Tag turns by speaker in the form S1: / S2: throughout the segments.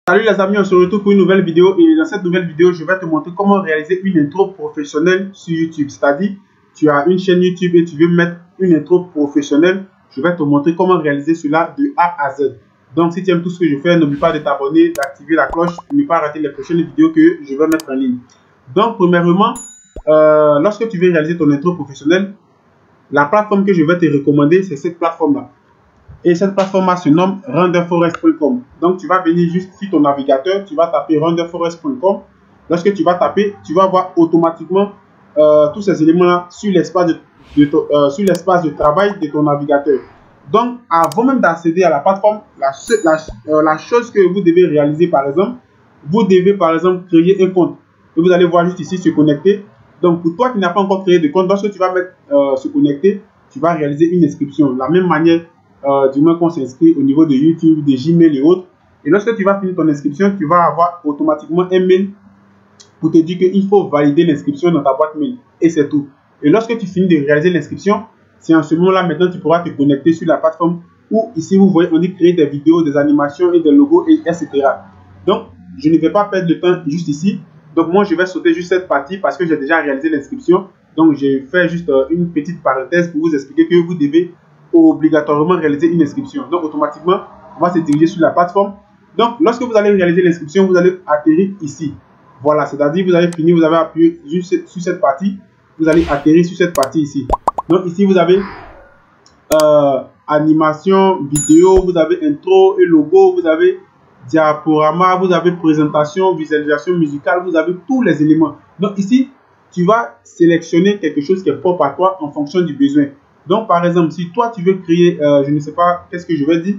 S1: Salut les amis, on se retrouve pour une nouvelle vidéo et dans cette nouvelle vidéo, je vais te montrer comment réaliser une intro professionnelle sur YouTube. C'est-à-dire, tu as une chaîne YouTube et tu veux mettre une intro professionnelle, je vais te montrer comment réaliser cela de A à Z. Donc, si tu aimes tout ce que je fais, n'oublie pas de t'abonner, d'activer la cloche pour ne pas rater les prochaines vidéos que je vais mettre en ligne. Donc, premièrement, lorsque tu veux réaliser ton intro professionnelle, la plateforme que je vais te recommander, c'est cette plateforme-là. Et cette plateforme se nomme renderforest.com. Donc, tu vas venir juste sur ton navigateur, tu vas taper renderforest.com. Lorsque tu vas taper, tu vas voir automatiquement tous ces éléments-là sur l'espace de travail de ton navigateur. Donc, avant même d'accéder à la plateforme, la chose que vous devez réaliser, par exemple, vous devez, par exemple, créer un compte. Et vous allez voir juste ici, se connecter. Donc, pour toi qui n'as pas encore créé de compte, lorsque tu vas mettre se connecter, tu vas réaliser une inscription. La même manière, du moins qu'on s'inscrit au niveau de YouTube, de Gmail et autres. Et lorsque tu vas finir ton inscription, tu vas avoir automatiquement un mail pour te dire qu'il faut valider l'inscription dans ta boîte mail. Et c'est tout. Et lorsque tu finis de réaliser l'inscription, c'est en ce moment-là, maintenant, tu pourras te connecter sur la plateforme où, ici, vous voyez, on dit créer des vidéos, des animations et des logos, etc. Donc, je ne vais pas perdre de temps juste ici. Donc, moi, je vais sauter juste cette partie parce que j'ai déjà réalisé l'inscription. Donc, j'ai fait juste une petite parenthèse pour vous expliquer que vous devez obligatoirement réaliser une inscription. Donc, automatiquement, on va se diriger sur la plateforme. Donc, lorsque vous allez réaliser l'inscription, vous allez atterrir ici. Voilà, c'est-à-dire, vous allez finir, vous avez appuyé juste sur cette partie, vous allez atterrir sur cette partie ici. Donc, ici, vous avez animation, vidéo, vous avez intro et logo, vous avez diaporama, vous avez présentation, visualisation musicale, vous avez tous les éléments. Donc, ici, tu vas sélectionner quelque chose qui est propre à toi en fonction du besoin. Donc, par exemple, si toi, tu veux créer, je ne sais pas, qu'est-ce que je vais dire,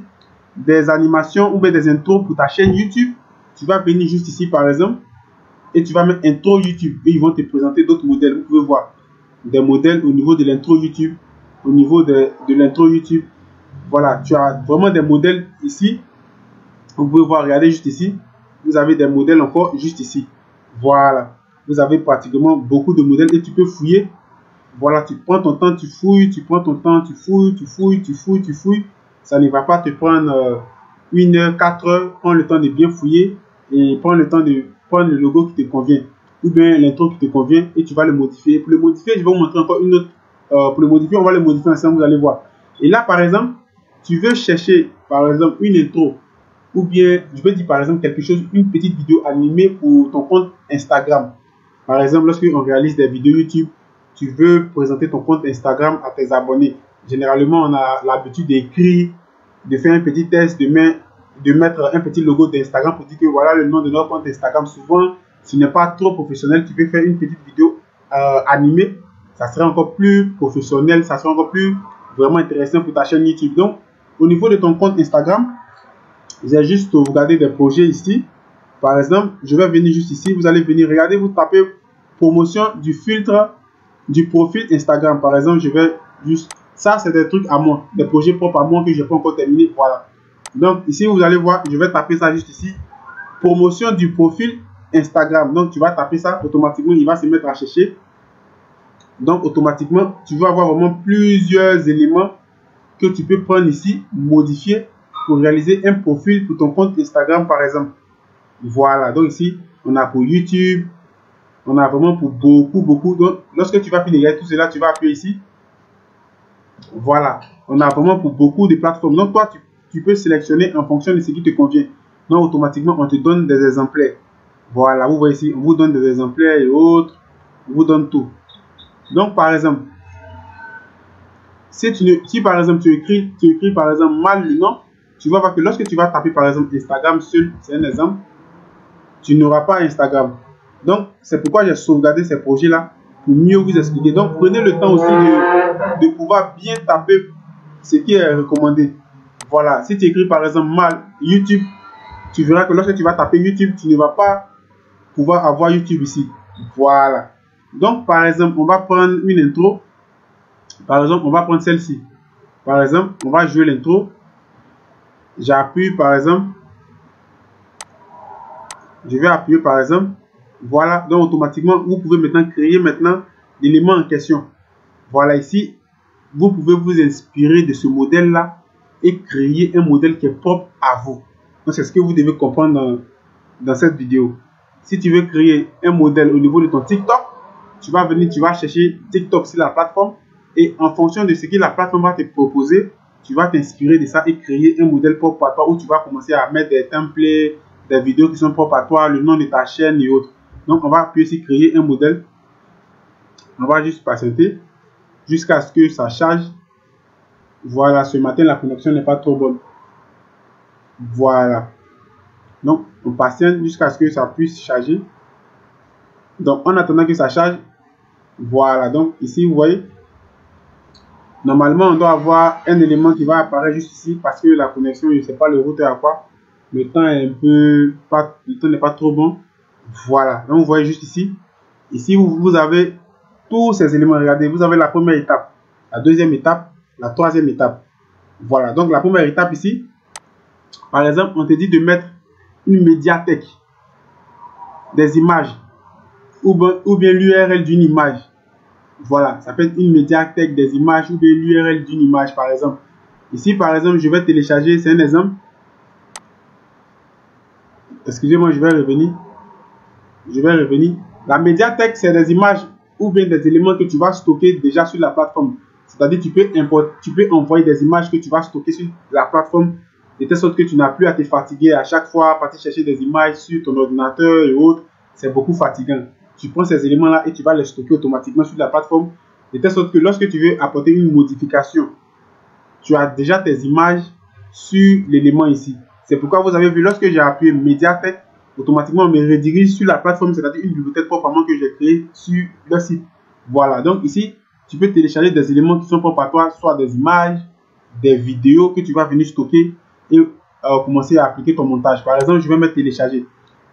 S1: des animations ou bien des intros pour ta chaîne YouTube, tu vas venir juste ici, par exemple, et tu vas mettre intro YouTube. Et ils vont te présenter d'autres modèles. Vous pouvez voir des modèles au niveau de l'intro YouTube, au niveau de l'intro YouTube. Voilà, tu as vraiment des modèles ici. Vous pouvez voir, regardez juste ici. Vous avez des modèles encore juste ici. Voilà, vous avez pratiquement beaucoup de modèles et tu peux fouiller. Voilà, tu prends ton temps, tu fouilles, tu prends ton temps, tu fouilles, tu fouilles, tu fouilles, tu fouilles. Ça ne va pas te prendre 1 heure, 4 heures. Prends le temps de bien fouiller et prends le temps de prendre le logo qui te convient ou bien l'intro qui te convient et tu vas le modifier. Pour le modifier, je vais vous montrer encore une autre. Pour le modifier, on va le modifier ensemble, vous allez voir. Et là, par exemple, tu veux chercher, par exemple, une intro ou bien, je veux dire, par exemple, quelque chose, une petite vidéo animée pour ton compte Instagram. Par exemple, lorsqu'on réalise des vidéos YouTube, tu veux présenter ton compte Instagram à tes abonnés. Généralement, on a l'habitude d'écrire, de faire un petit test, de mettre un petit logo d'Instagram pour dire que voilà le nom de notre compte Instagram. Souvent, ce n'est pas trop professionnel. Tu peux faire une petite vidéo animée. Ça serait encore plus professionnel. Ça serait encore plus vraiment intéressant pour ta chaîne YouTube. Donc, au niveau de ton compte Instagram, j'ai juste regardé des projets ici. Par exemple, je vais venir juste ici. Vous allez venir regarder, vous tapez promotion du filtre du profil Instagram. Par exemple, je vais juste, ça c'est des trucs à moi, des projets propres à moi que je n'ai pas encore terminé. Voilà. Donc ici, vous allez voir, je vais taper ça juste ici. Promotion du profil Instagram. Donc tu vas taper ça, automatiquement, il va se mettre à chercher. Donc automatiquement, tu vas avoir vraiment plusieurs éléments que tu peux prendre ici, modifier pour réaliser un profil pour ton compte Instagram, par exemple. Voilà. Donc ici, on a pour YouTube. On a vraiment pour beaucoup. Donc, lorsque tu vas finir tout cela, tu vas appuyer ici. Voilà. On a vraiment pour beaucoup de plateformes. Donc, toi, tu peux sélectionner en fonction de ce qui te convient. Donc, automatiquement, on te donne des exemplaires. Voilà. Vous voyez ici, on vous donne des exemplaires et autres. On vous donne tout. Donc, par exemple, si par exemple, tu écris par exemple mal le nom, tu vas voir que lorsque tu vas taper par exemple Instagram seul, c'est un exemple, tu n'auras pas Instagram. Donc, c'est pourquoi j'ai sauvegardé ces projets-là pour mieux vous expliquer. Donc, prenez le temps aussi de pouvoir bien taper ce qui est recommandé. Voilà. Si tu écris par exemple mal YouTube, tu verras que lorsque tu vas taper YouTube, tu ne vas pas pouvoir avoir YouTube ici. Voilà. Donc, par exemple, on va prendre une intro. Par exemple, on va prendre celle-ci. Par exemple, on va jouer l'intro. J'appuie par exemple. Je vais appuyer par exemple. Voilà, donc automatiquement, vous pouvez maintenant créer l'élément en question. Voilà, ici, vous pouvez vous inspirer de ce modèle-là et créer un modèle qui est propre à vous. Donc, c'est ce que vous devez comprendre dans cette vidéo. Si tu veux créer un modèle au niveau de ton TikTok, tu vas venir, tu vas chercher TikTok sur la plateforme et en fonction de ce que la plateforme va te proposer, tu vas t'inspirer de ça et créer un modèle propre à toi où tu vas commencer à mettre des templates, des vidéos qui sont propres à toi, le nom de ta chaîne et autres. Donc, on va appuyer sur créer un modèle. On va juste patienter jusqu'à ce que ça charge. Voilà, ce matin, la connexion n'est pas trop bonne. Voilà. Donc, on patiente jusqu'à ce que ça puisse charger. Donc, en attendant que ça charge, voilà. Donc, ici, vous voyez, normalement, on doit avoir un élément qui va apparaître juste ici parce que la connexion, je ne sais pas le routeur à quoi. Le temps est un peu, le temps n'est pas trop bon. Voilà. Donc, vous voyez juste ici. Ici, vous avez tous ces éléments. Regardez, vous avez la première étape, la deuxième étape, la troisième étape. Voilà. Donc, la première étape ici, par exemple, on te dit de mettre une médiathèque des images ou bien l'URL d'une image. Voilà, ça peut être une médiathèque des images ou bien l'URL d'une image, par exemple. Ici, par exemple, je vais télécharger, c'est un exemple. Excusez-moi, je vais revenir. La médiathèque, c'est des images ou bien des éléments que tu vas stocker déjà sur la plateforme. C'est-à-dire, tu peux envoyer des images que tu vas stocker sur la plateforme de telle sorte que tu n'as plus à te fatiguer à chaque fois, à partir chercher des images sur ton ordinateur et autres. C'est beaucoup fatigant. Tu prends ces éléments-là et tu vas les stocker automatiquement sur la plateforme de telle sorte que lorsque tu veux apporter une modification, tu as déjà tes images sur l'élément ici. C'est pourquoi vous avez vu, lorsque j'ai appuyé médiathèque, automatiquement on me redirige sur la plateforme, c'est-à-dire une bibliothèque proprement que j'ai créée sur le site. Voilà, donc ici, tu peux télécharger des éléments qui sont propres à toi, soit des images, des vidéos que tu vas venir stocker et commencer à appliquer ton montage. Par exemple, je vais me télécharger.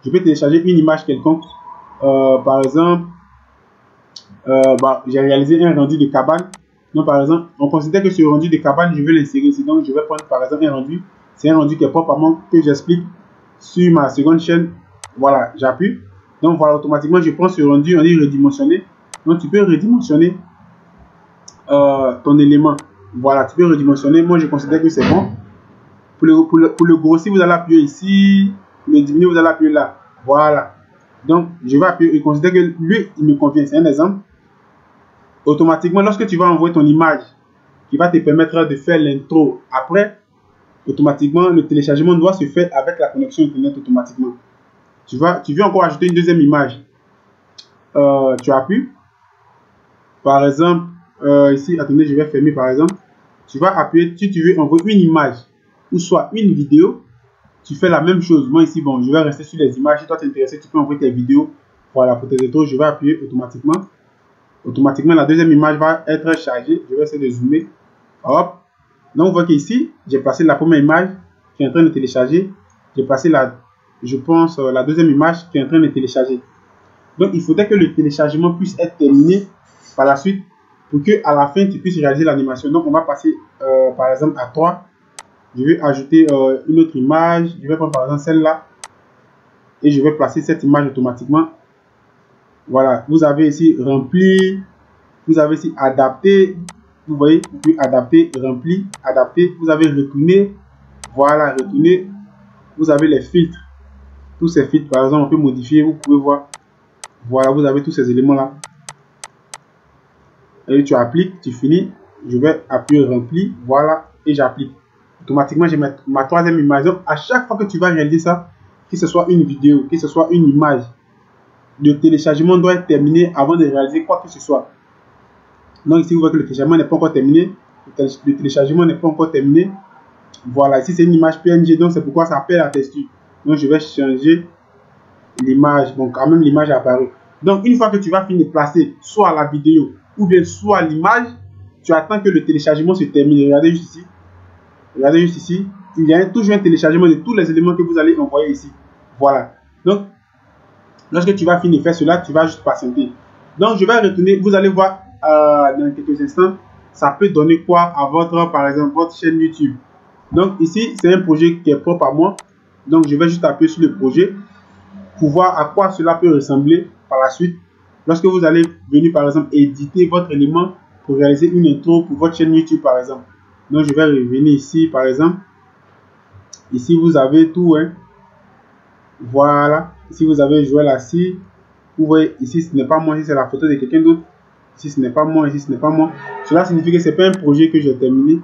S1: Je peux télécharger une image quelconque. Par exemple, j'ai réalisé un rendu de cabane. Donc, par exemple, on considère que ce rendu de cabane, je veux l'insérer ici. Donc, je vais prendre par exemple un rendu. C'est un rendu qui est propre à moi, que j'explique sur ma seconde chaîne. Voilà, j'appuie. Donc, voilà, automatiquement, je prends ce rendu, on dit redimensionner. Donc, tu peux redimensionner ton élément. Voilà, tu peux redimensionner. Moi, je considère que c'est bon. Pour le grossir, vous allez appuyer ici. Pour le diminuer, vous allez appuyer là. Voilà. Donc, je vais appuyer et considérer que lui, il me convient. C'est un exemple. Automatiquement, lorsque tu vas envoyer ton image qui va te permettre de faire l'intro après, automatiquement, le téléchargement doit se faire avec la connexion Internet automatiquement. Tu veux encore ajouter une deuxième image. Tu appuies. Par exemple, ici, attendez, je vais fermer par exemple. Tu vas appuyer, si tu veux envoyer une image ou soit une vidéo, tu fais la même chose. Moi ici, bon, je vais rester sur les images. Si toi t'es intéressé, tu peux envoyer tes vidéos. Voilà, pour tes intros, je vais appuyer automatiquement. Automatiquement, la deuxième image va être chargée. Je vais essayer de zoomer. Hop. Donc, vous voyez qu'ici, j'ai placé la première image qui est en train de télécharger. J'ai placé la deuxième image qui est en train de télécharger. Donc, il faudrait que le téléchargement puisse être terminé par la suite pour que à la fin, tu puisses réaliser l'animation. Donc, on va passer, par exemple, à 3. Je vais ajouter une autre image. Je vais prendre par exemple celle-là. Et je vais placer cette image automatiquement. Voilà. Vous avez ici rempli. Vous avez ici adapté. Vous voyez, vous pouvez adapter, rempli, adapter. Vous avez retourné. Voilà, retourner. Vous avez les filtres. Tous ces filtres, par exemple, on peut modifier. Vous pouvez voir. Voilà, vous avez tous ces éléments-là. Et tu appliques, tu finis. Je vais appuyer rempli. Voilà. Et j'applique. Automatiquement, je vais mettre ma troisième image. Donc, à chaque fois que tu vas réaliser ça, que ce soit une vidéo, que ce soit une image, le téléchargement doit être terminé avant de réaliser quoi que ce soit. Donc, ici, vous voyez que le téléchargement n'est pas encore terminé. Le téléchargement n'est pas encore terminé. Voilà, ici, c'est une image PNG. Donc, c'est pourquoi ça appelle la texture. Donc, je vais changer l'image. Bon, quand même, l'image est apparue. Donc, une fois que tu vas finir de placer soit la vidéo ou bien soit l'image, tu attends que le téléchargement se termine. Regardez juste ici. Regardez juste ici, il y a toujours un téléchargement de tous les éléments que vous allez envoyer ici. Voilà. Donc, lorsque tu vas finir de faire cela, tu vas juste patienter. Donc, je vais retourner. Vous allez voir dans quelques instants, ça peut donner quoi à votre, par exemple, votre chaîne YouTube. Donc, ici, c'est un projet qui est propre à moi. Donc, je vais juste appuyer sur le projet pour voir à quoi cela peut ressembler par la suite. Lorsque vous allez venir, par exemple, éditer votre élément pour réaliser une intro pour votre chaîne YouTube, par exemple. Donc, je vais revenir ici, par exemple. Ici, vous avez tout. Hein. Voilà. Ici, vous avez Joël Assis. Vous voyez, ici, ce n'est pas moi, ici, c'est la photo de quelqu'un d'autre. Ici, ce n'est pas moi, ici, ce n'est pas moi. Cela signifie que ce n'est pas un projet que j'ai terminé.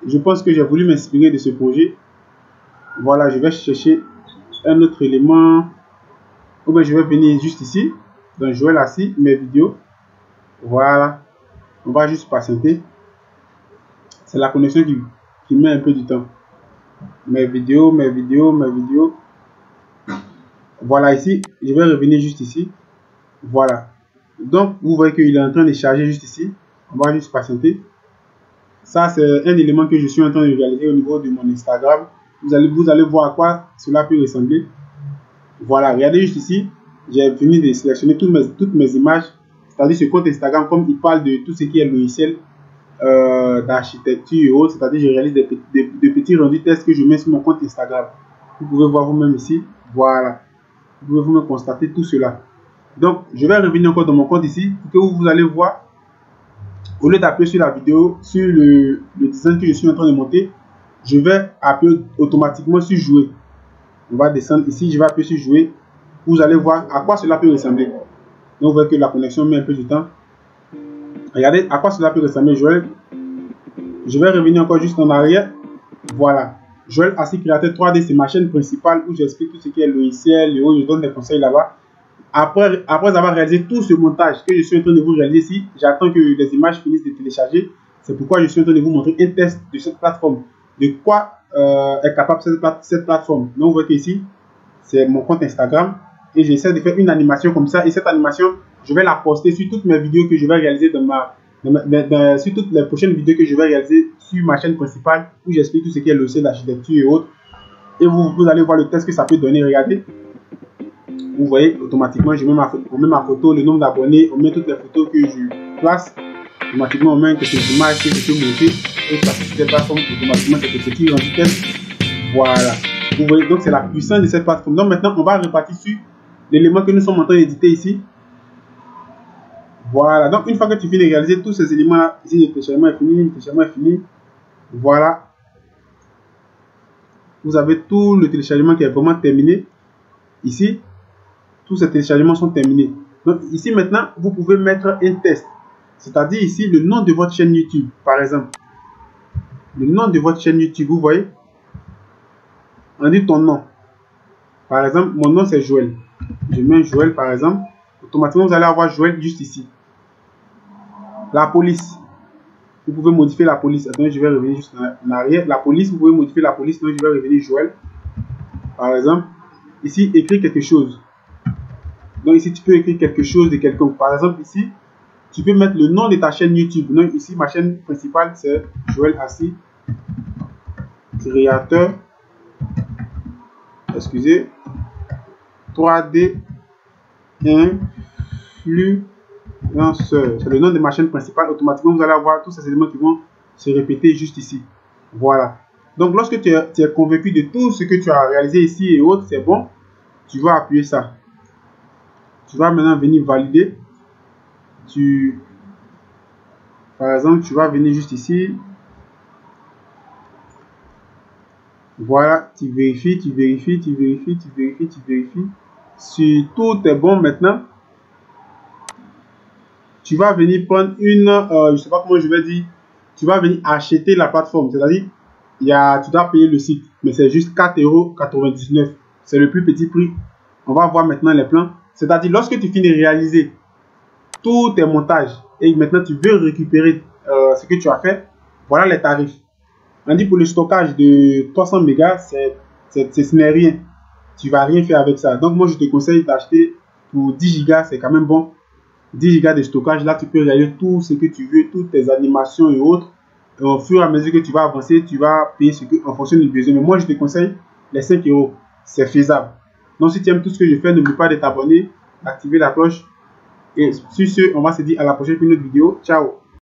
S1: Je pense que j'ai voulu m'inspirer de ce projet. Voilà, je vais chercher un autre élément. Ou bien je vais venir juste ici. Donc, Joël Assis, mes vidéos. Voilà. On va juste patienter. C'est la connexion qui met un peu du temps. Mes vidéos. Voilà, ici, je vais revenir juste ici. Voilà. Donc, vous voyez qu'il est en train de charger juste ici. On va juste patienter. Ça, c'est un élément que je suis en train de réaliser au niveau de mon Instagram. Vous allez voir à quoi cela peut ressembler. Voilà, regardez juste ici. J'ai fini de sélectionner toutes mes images. C'est-à-dire ce compte Instagram, comme il parle de tout ce qui est logiciel d'architecture et autres. C'est-à-dire je réalise des petits rendus tests que je mets sur mon compte Instagram. Vous pouvez voir vous-même ici. Voilà. Vous pouvez vous-même constater tout cela. Donc, je vais revenir encore dans mon compte ici pour que vous allez voir. Au lieu d'appuyer sur la vidéo, sur le design que je suis en train de monter, je vais appuyer automatiquement sur jouer. On va descendre ici, je vais appuyer sur jouer. Vous allez voir à quoi cela peut ressembler. Donc, vous voyez que la connexion met un peu de temps. Regardez à quoi cela peut ressembler, Joël. Je vais revenir encore juste en arrière. Voilà. Joël Assis, créateur 3D, c'est ma chaîne principale où j'explique tout ce qui est logiciel et où je donne des conseils là-bas. Après avoir réalisé tout ce montage que je suis en train de vous réaliser ici, j'attends que les images finissent de télécharger. C'est pourquoi je suis en train de vous montrer un test de cette plateforme. De quoi est capable cette plateforme. Donc, vous voyez ici, c'est mon compte Instagram. Et j'essaie de faire une animation comme ça. Et cette animation, je vais la poster sur toutes mes vidéos que je vais réaliser sur toutes les prochaines vidéos que je vais réaliser sur ma chaîne principale où j'explique tout ce qui est le logiciel d'architecture et autres. Et vous allez voir le test que ça peut donner. Regardez. Vous voyez, automatiquement, on met ma photo, le nombre d'abonnés, on met toutes les photos que je place. Automatiquement, on met quelques images que je peux monter. Et ça fait cette plateforme, automatiquement, c'est ce qui rend du test. Voilà. Vous voyez, donc c'est la puissance de cette plateforme. Donc maintenant, on va repartir sur l'élément que nous sommes en train d'éditer ici. Voilà. Donc une fois que tu finis de réaliser tous ces éléments-là, ici, le téléchargement est fini, Voilà. Vous avez tout le téléchargement qui est vraiment terminé. Ici, tous ces téléchargements sont terminés. Donc ici maintenant, vous pouvez mettre un test. C'est-à-dire ici, le nom de votre chaîne YouTube, par exemple. Le nom de votre chaîne YouTube, vous voyez. On dit ton nom. Par exemple, mon nom c'est Joël. Je mets Joël par exemple. Automatiquement, vous allez avoir Joël juste ici. La police. Vous pouvez modifier la police. Attendez, je vais revenir juste en arrière. La police, vous pouvez modifier la police. Donc, je vais revenir Joël. Par exemple, ici, écrire quelque chose. Donc, ici, tu peux écrire quelque chose de quelqu'un. Par exemple, ici, tu peux mettre le nom de ta chaîne YouTube. Donc, ici, ma chaîne principale, c'est Joël Assis, créateur. Excusez. 3D influenceur. C'est le nom de ma chaîne principale. Automatiquement, vous allez avoir tous ces éléments qui vont se répéter juste ici. Voilà. Donc, lorsque tu es convaincu de tout ce que tu as réalisé ici et autres, c'est bon. Tu vas appuyer ça. Tu vas maintenant venir valider. Par exemple, tu vas venir juste ici. Voilà, tu vérifies. Si tout est bon maintenant, tu vas venir prendre une, je ne sais pas comment je vais dire, tu vas venir acheter la plateforme. C'est-à-dire, tu dois payer le site, mais c'est juste 4,99 €. C'est le plus petit prix. On va voir maintenant les plans. C'est-à-dire, lorsque tu finis de réaliser tous tes montages et maintenant tu veux récupérer ce que tu as fait, voilà les tarifs. On dit pour le stockage de 300 mégas, ce n'est rien. Tu ne vas rien faire avec ça. Donc, moi, je te conseille d'acheter pour 10 gigas, c'est quand même bon. 10 gigas de stockage, là, tu peux réaliser tout ce que tu veux, toutes tes animations et autres. Et au fur et à mesure que tu vas avancer, tu vas payer en fonction du besoin. Mais moi, je te conseille les 5 €. C'est faisable. Donc, si tu aimes tout ce que je fais, n'oublie pas de t'abonner, d'activer la cloche. Et sur ce, on va se dire à la prochaine pour une autre vidéo. Ciao!